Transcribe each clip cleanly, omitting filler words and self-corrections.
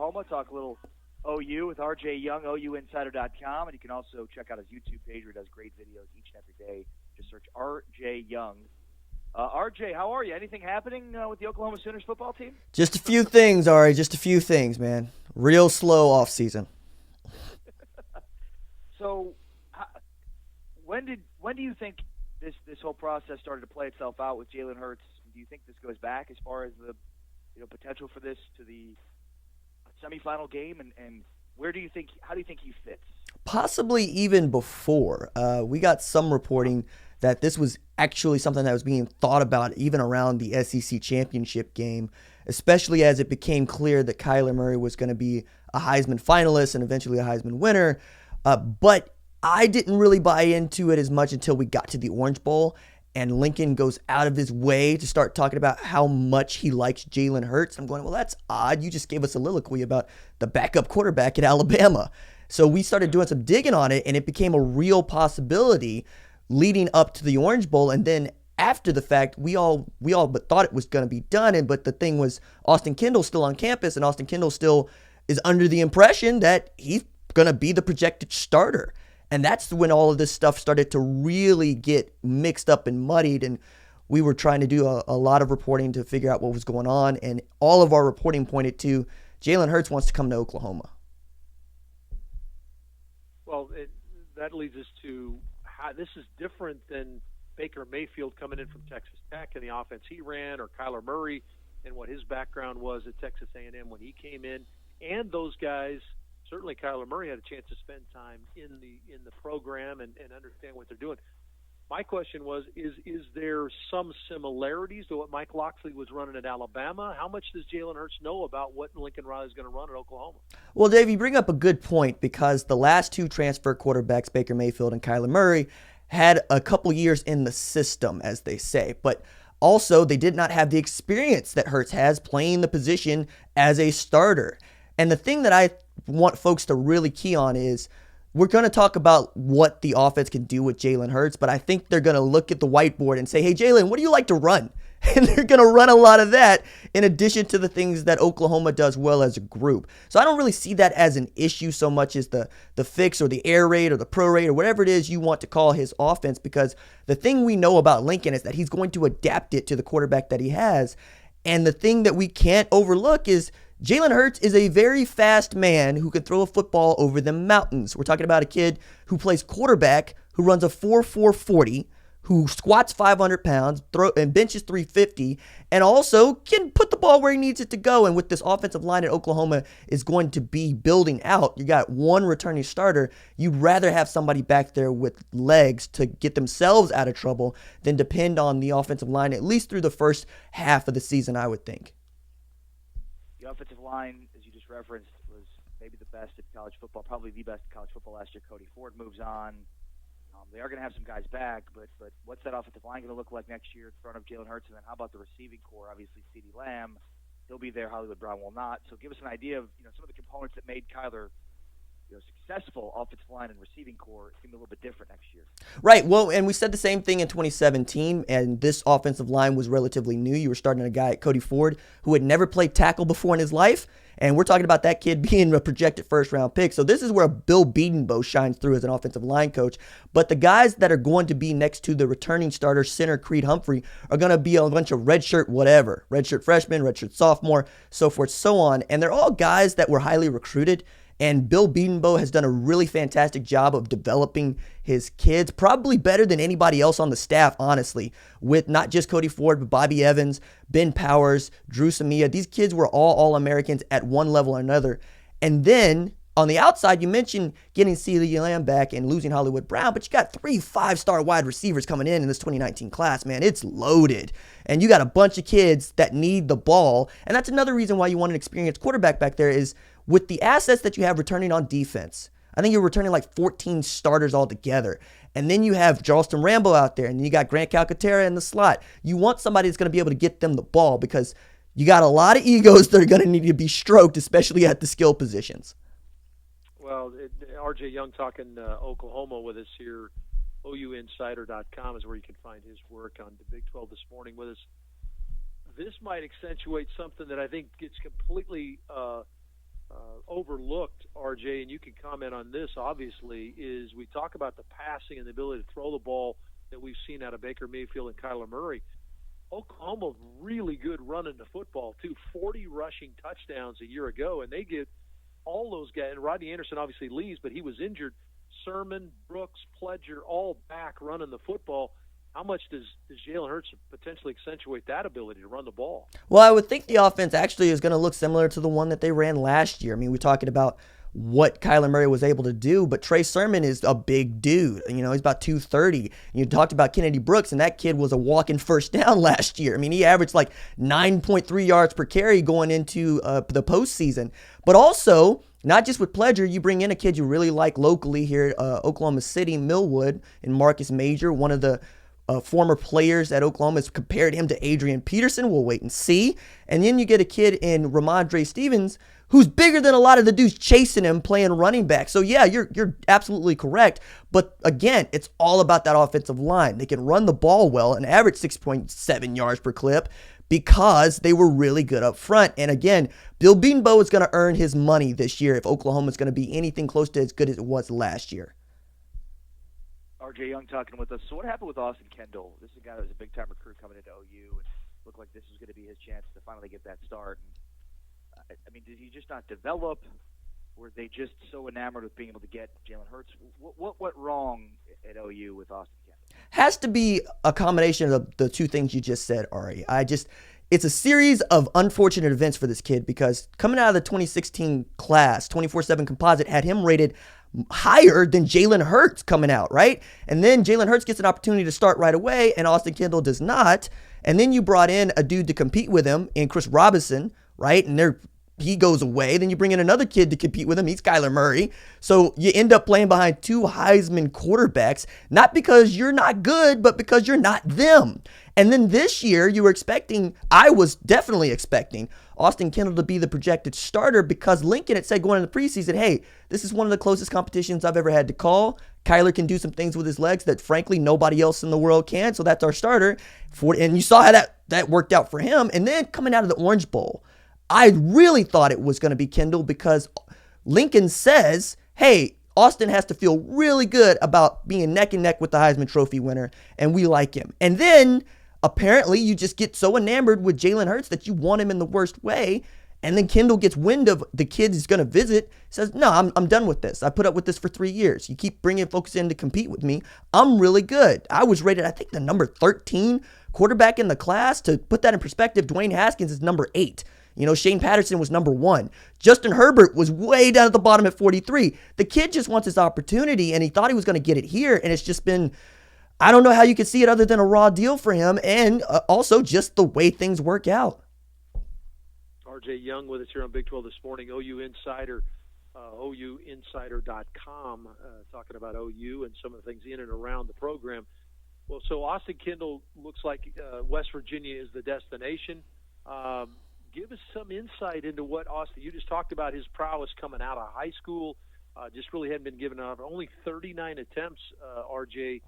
Oklahoma. Talk a little OU with RJ Young, OUinsider.com. And you can also check out his YouTube page where he does great videos each and every day. Just search RJ Young. RJ, how are you? Anything happening with the Oklahoma Sooners football team? Just a few things, Ari. Just a few things, man. Real slow off season. So, when do you think this whole process started to play itself out with Jalen Hurts? Do you think this goes back as far as the potential for this to the semifinal game? And how do you think he fits? Possibly even before. We got some reporting that this was actually something that was being thought about even around the SEC championship game, especially as it became clear that Kyler Murray was going to be a Heisman finalist and eventually a Heisman winner. But I didn't really buy into it as much until we got to the Orange Bowl, and Lincoln goes out of his way to start talking about how much he likes Jalen Hurts. I'm going, well, that's odd. You just gave us a soliloquy about the backup quarterback at Alabama. So we started doing some digging on it, and it became a real possibility leading up to the Orange Bowl. And then after the fact, we all but thought it was going to be done. But the thing was, Austin Kendall still on campus, and Austin Kendall still is under the impression that he's going to be the projected starter. And that's when all of this stuff started to really get mixed up and muddied. And we were trying to do a lot of reporting to figure out what was going on. And all of our reporting pointed to Jalen Hurts wants to come to Oklahoma. Well, that leads us to how this is different than Baker Mayfield coming in from Texas Tech and the offense he ran, or Kyler Murray and what his background was at Texas A&M when he came in. And those guys, certainly Kyler Murray, had a chance to spend time in the program and understand what they're doing. My question was, is there some similarities to what Mike Locksley was running at Alabama? How much does Jalen Hurts know about what Lincoln Riley's going to run at Oklahoma? Well, Dave, you bring up a good point, because the last two transfer quarterbacks, Baker Mayfield and Kyler Murray, had a couple years in the system, as they say. But also, they did not have the experience that Hurts has playing the position as a starter. And the thing that I want folks to really key on is, we're going to talk about what the offense can do with Jalen Hurts, but I think they're going to look at the whiteboard and say, hey, Jalen, what do you like to run? And they're going to run a lot of that in addition to the things that Oklahoma does well as a group. So I don't really see that as an issue so much as the fix or the air raid or the pro raid or whatever it is you want to call his offense, because the thing we know about Lincoln is that he's going to adapt it to the quarterback that he has. And the thing that we can't overlook is Jalen Hurts is a very fast man who can throw a football over the mountains. We're talking about a kid who plays quarterback, who runs a 4.4 40, who squats 500 pounds, and benches 350, and also can put the ball where he needs it to go. And with this offensive line that Oklahoma is going to be building out, you got one returning starter. You'd rather have somebody back there with legs to get themselves out of trouble than depend on the offensive line, at least through the first half of the season, I would think. The offensive line, as you just referenced, was maybe the best in college football, probably the best in college football last year. Cody Ford moves on. They are going to have some guys back, but what's that offensive line going to look like next year in front of Jalen Hurts? And then how about the receiving core? Obviously, CeeDee Lamb, he'll be there. Hollywood Brown will not. So give us an idea of some of the components that made Kyler successful offensive line and receiving core seem a little bit different next year. Right. Well, and we said the same thing in 2017, and this offensive line was relatively new. You were starting a guy at Cody Ford who had never played tackle before in his life, and we're talking about that kid being a projected first-round pick. So this is where Bill Bedenbaugh shines through as an offensive line coach. But the guys that are going to be next to the returning starter, center Creed Humphrey, are going to be a bunch of redshirt whatever, redshirt freshman, redshirt sophomore, so forth, so on. And they're all guys that were highly recruited. And Bill Bedenbaugh has done a really fantastic job of developing his kids, probably better than anybody else on the staff, honestly, with not just Cody Ford, but Bobby Evans, Ben Powers, Drew Samia. These kids were all All-Americans at one level or another. And then on the outside, you mentioned getting CeeDee Lamb back and losing Hollywood Brown, but you got 3 5-star wide receivers coming in this 2019 class, man. It's loaded. And you got a bunch of kids that need the ball. And that's another reason why you want an experienced quarterback back there is with the assets that you have returning on defense. I think you're returning like 14 starters altogether. And then you have Charleston Rambo out there, and then you got Grant Calcaterra in the slot. You want somebody that's going to be able to get them the ball because you got a lot of egos that are going to need to be stroked, especially at the skill positions. Well, RJ Young talking Oklahoma with us here. OUinsider.com is where you can find his work on the Big 12 this morning with us. This might accentuate something that I think gets completely overlooked, RJ, and you can comment on this, obviously, is we talk about the passing and the ability to throw the ball that we've seen out of Baker Mayfield and Kyler Murray. Oklahoma's really good running the football, too. 40 rushing touchdowns a year ago, and they get all those guys. And Rodney Anderson obviously leaves, but he was injured. Sermon, Brooks, Pledger, all back running the football. How much does Jalen Hurts potentially accentuate that ability to run the ball? Well, I would think the offense actually is going to look similar to the one that they ran last year. I mean, we're talking about what Kyler Murray was able to do, but Trey Sermon is a big dude. You know, he's about 230. You talked about Kennedy Brooks, and that kid was a walking first down last year. I mean, he averaged like 9.3 yards per carry going into the postseason. But also, not just with Pledger, you bring in a kid you really like locally here at Oklahoma City, Millwood, and Marcus Major, one of the former players at Oklahoma has compared him to Adrian Peterson. We'll wait and see. And then you get a kid in Ramondre Stevens who's bigger than a lot of the dudes chasing him playing running back. So yeah, you're absolutely correct. But again, it's all about that offensive line. They can run the ball well and average 6.7 yards per clip because they were really good up front. And again, Bill Bedenbaugh is going to earn his money this year if Oklahoma is going to be anything close to as good as it was last year. RJ Young talking with us. So what happened with Austin Kendall? This is a guy that was a big-time recruit coming into OU, and looked like this was going to be his chance to finally get that start. And, I mean, did he just not develop? Were they just so enamored with being able to get Jalen Hurts? What went wrong at OU with Austin Kendall? Has to be a combination of the two things you just said, Ari. It's a series of unfortunate events for this kid because coming out of the 2016 class, 24/7 composite had him rated higher than Jalen Hurts coming out, right? And then Jalen Hurts gets an opportunity to start right away, and Austin Kendall does not. And then you brought in a dude to compete with him in Chris Robinson, right? And he goes away. Then you bring in another kid to compete with him. He's Kyler Murray. So you end up playing behind two Heisman quarterbacks, not because you're not good, but because you're not them. And then this year I was definitely expecting Austin Kendall to be the projected starter because Lincoln had said going into the preseason, hey, this is one of the closest competitions I've ever had to call. Kyler can do some things with his legs that frankly nobody else in the world can. So that's our starter. And you saw how that worked out for him. And then coming out of the Orange Bowl, I really thought it was going to be Kendall because Lincoln says, hey, Austin has to feel really good about being neck and neck with the Heisman Trophy winner, and we like him. And then apparently you just get so enamored with Jalen Hurts that you want him in the worst way, and then Kendall gets wind of the kid he's going to visit, says, no, I'm done with this. I put up with this for 3 years. You keep bringing folks in to compete with me. I'm really good. I was rated, I think, the number 13 quarterback in the class. To put that in perspective, Dwayne Haskins is number 8. You know, Shane Patterson was number 1. Justin Herbert was way down at the bottom at 43. The kid just wants his opportunity, and he thought he was going to get it here, and it's just been, I don't know how you could see it other than a raw deal for him, and also just the way things work out. RJ Young with us here on Big 12 this morning, OU Insider, OUinsider.com, talking about OU and some of the things in and around the program. Well, so Austin Kendall looks like West Virginia is the destination. Give us some insight into what Austin, you just talked about his prowess coming out of high school, just really hadn't been given enough. Only 39 attempts, RJ,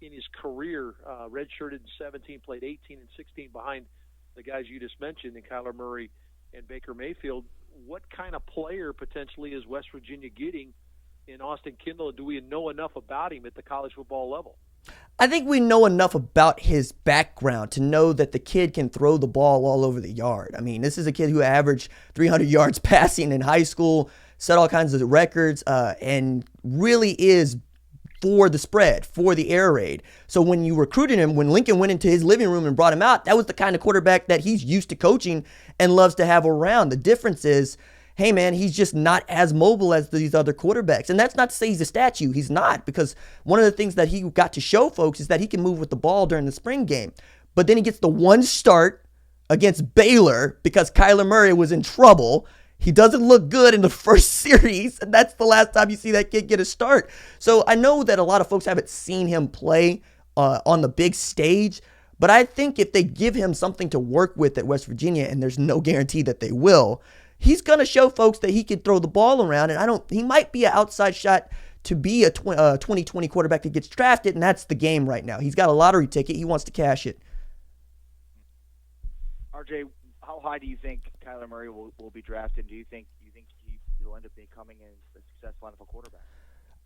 in his career, redshirted in 17, played 18 and 16 behind the guys you just mentioned, in Kyler Murray and Baker Mayfield. What kind of player potentially is West Virginia getting in Austin Kendall, and do we know enough about him at the college football level? I think we know enough about his background to know that the kid can throw the ball all over the yard. I mean, this is a kid who averaged 300 yards passing in high school, set all kinds of records, and really is for the spread, for the air raid. So when you recruited him, when Lincoln went into his living room and brought him out, that was the kind of quarterback that he's used to coaching and loves to have around. The difference is, hey man, he's just not as mobile as these other quarterbacks. And that's not to say he's a statue. He's not, because one of the things that he got to show folks is that he can move with the ball during the spring game. But then he gets the one start against Baylor because Kyler Murray was in trouble. He doesn't look good in the first series, and that's the last time you see that kid get a start. So I know that a lot of folks haven't seen him play on the big stage, but I think if they give him something to work with at West Virginia, and there's no guarantee that they will, he's going to show folks that he can throw the ball around, and he might be an outside shot to be a 2020 quarterback that gets drafted, and that's the game right now. He's got a lottery ticket. He wants to cash it. RJ, how high do you think Kyler Murray will be drafted? Do you think he'll end up becoming a successful NFL quarterback?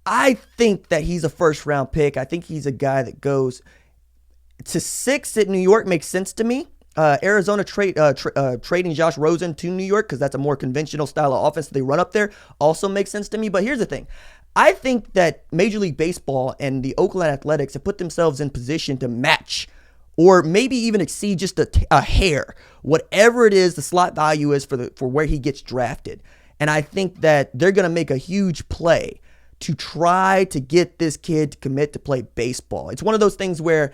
I think that he's a first-round pick. I think he's a guy that goes to 6 at New York makes sense to me. Arizona trading Josh Rosen to New York because that's a more conventional style of offense that they run up there also makes sense to me. But here's the thing. I think that Major League Baseball and the Oakland Athletics have put themselves in position to match or maybe even exceed just a hair, whatever it is the slot value is for where he gets drafted. And I think that they're going to make a huge play to try to get this kid to commit to play baseball. It's one of those things where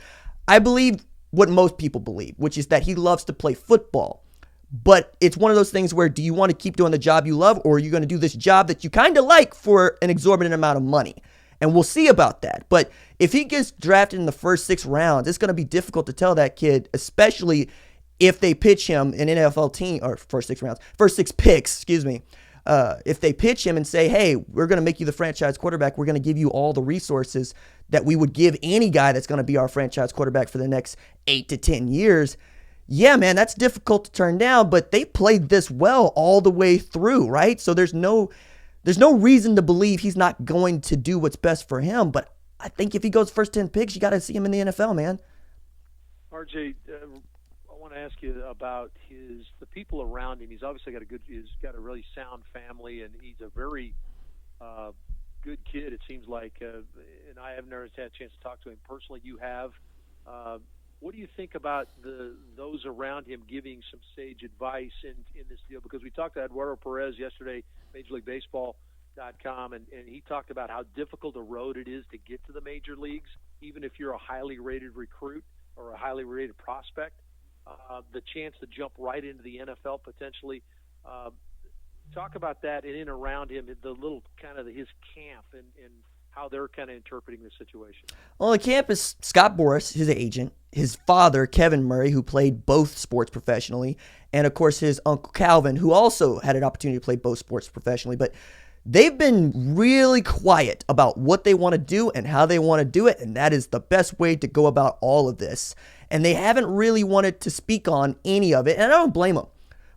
I believe what most people believe, which is that he loves to play football. But it's one of those things where do you want to keep doing the job you love, or are you going to do this job that you kind of like for an exorbitant amount of money? And we'll see about that. But if he gets drafted in the first 6 rounds, it's going to be difficult to tell that kid, especially if they pitch him an NFL team, or first 6 picks, if they pitch him and say, hey, we're going to make you the franchise quarterback, we're going to give you all the resources that we would give any guy that's going to be our franchise quarterback for the next 8 to 10 years. Yeah, man, that's difficult to turn down, but they played this well all the way through, right? So there's no reason to believe he's not going to do what's best for him. But I think if he goes first 10 picks, you got to see him in the NFL, man. RJ, I want to ask you about the people around him. He's obviously he's got a really sound family, and he's a very good kid. It seems like, and I have never had a chance to talk to him personally. You have. What do you think about those around him giving some sage advice in this deal? Because we talked to Eduardo Perez yesterday, MajorLeagueBaseball.com, and he talked about how difficult a road it is to get to the major leagues, even if you're a highly rated recruit or a highly rated prospect. The chance to jump right into the NFL potentially. Talk about that and in around him, the little kind of his camp and how they're kind of interpreting the situation. Well, the camp is Scott Boras, his agent, his father, Kevin Murray, who played both sports professionally, and, of course, his uncle Calvin, who also had an opportunity to play both sports professionally. But they've been really quiet about what they want to do and how they want to do it, and that is the best way to go about all of this. And they haven't really wanted to speak on any of it, and I don't blame them,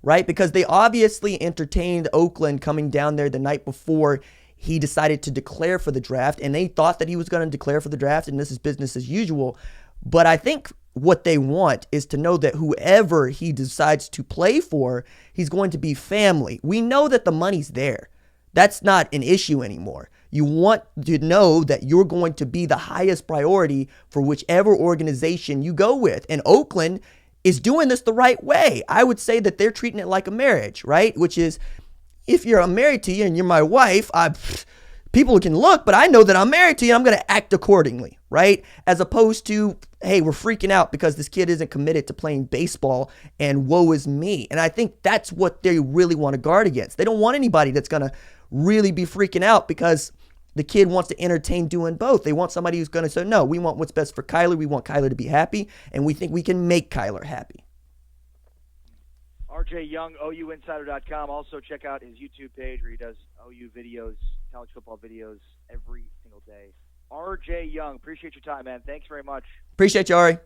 right? Because they obviously entertained Oakland coming down there the night before he decided to declare for the draft, and they thought that he was going to declare for the draft, and this is business as usual. But I think what they want is to know that whoever he decides to play for, he's going to be family. We know that the money's there. That's not an issue anymore. You want to know that you're going to be the highest priority for whichever organization you go with. And Oakland is doing this the right way. I would say that they're treating it like a marriage, right? Which is, if I'm married to you and you're my wife, people can look, but I know that I'm married to you. I'm going to act accordingly, right? As opposed to, hey, we're freaking out because this kid isn't committed to playing baseball and woe is me. And I think that's what they really want to guard against. They don't want anybody that's going to really be freaking out because the kid wants to entertain doing both. They want somebody who's going to say, no, we want what's best for Kyler. We want Kyler to be happy, and we think we can make Kyler happy. RJ Young, OUinsider.com. Also check out his YouTube page where he does OU videos, college football videos every single day. RJ Young, appreciate your time, man. Thanks very much. Appreciate you, Ari.